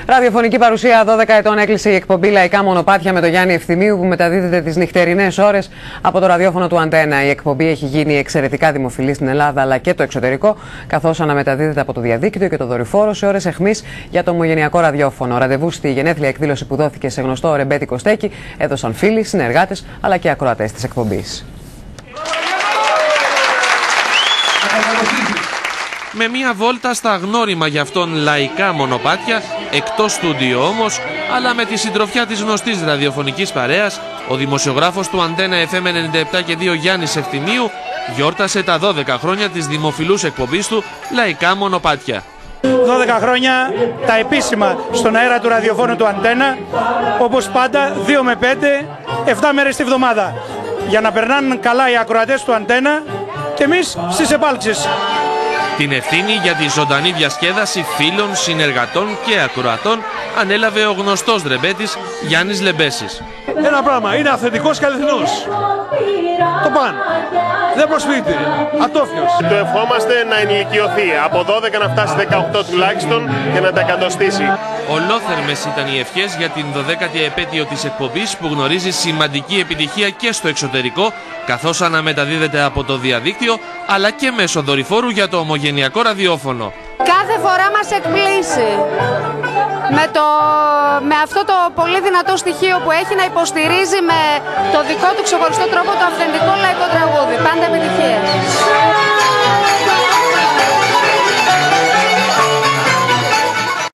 Ραδιοφωνική παρουσία 12 ετών έκλεισε η εκπομπή Λαϊκά Μονοπάτια με τον Γιάννη Ευθυμίου, που μεταδίδεται τις νυχτερινές ώρες από το ραδιόφωνο του Αντένα. Η εκπομπή έχει γίνει εξαιρετικά δημοφιλή στην Ελλάδα αλλά και το εξωτερικό, καθώς αναμεταδίδεται από το διαδίκτυο και το δορυφόρο σε ώρες αιχμής για το ομογενειακό ραδιόφωνο. Ραντεβού στη γενέθλια εκδήλωση που δόθηκε σε γνωστό ρεμπέτικο στέκι έδωσαν φίλοι, συνεργάτες αλλά και ακροατές της εκπομπής. Με μια βόλτα στα γνώριμα για αυτόν λαϊκά μονοπάτια, εκτός στούντιο όμως, αλλά με τη συντροφιά της γνωστής ραδιοφωνικής παρέας, ο δημοσιογράφος του Αντένα FM 97 και 2 Γιάννης Ευθυμίου γιόρτασε τα 12 χρόνια της δημοφιλούς εκπομπής του Λαϊκά Μονοπάτια. 12 χρόνια τα επίσημα στον αέρα του ραδιοφώνου του Αντένα, όπως πάντα 2 με 5, 7 μέρες τη βδομάδα, για να περνάνε καλά οι ακροατές του Αντένα και εμείς στις επάλξεις. Την ευθύνη για τη ζωντανή διασκέδαση φίλων, συνεργατών και ακροατών ανέλαβε ο γνωστός ρεμπέτης Γιάννης Λεμπέσης. Ένα πράγμα, είναι αυθεντικός και αληθινός. Το παν. Δεν προσφύγεται. Ατόφιος. Το ευχόμαστε να ενηλικιωθεί. Από 12 να φτάσει 18 τουλάχιστον και να τα εκατοστήσει. Ολόθερμες ήταν οι ευχές για την 12η επέτειο της εκπομπής, που γνωρίζει σημαντική επιτυχία και στο εξωτερικό, καθώς αναμεταδίδεται από το διαδίκτυο αλλά και μέσω δορυφόρου για το ομογενειακό ραδιόφωνο. Κάθε φορά μας εκπλήσει με αυτό το πολύ δυνατό στοιχείο που έχει, να υποστηρίζει με το δικό του ξεχωριστό τρόπο το αυθεντικό λαϊκό τραγούδι. Πάντα επιτυχία.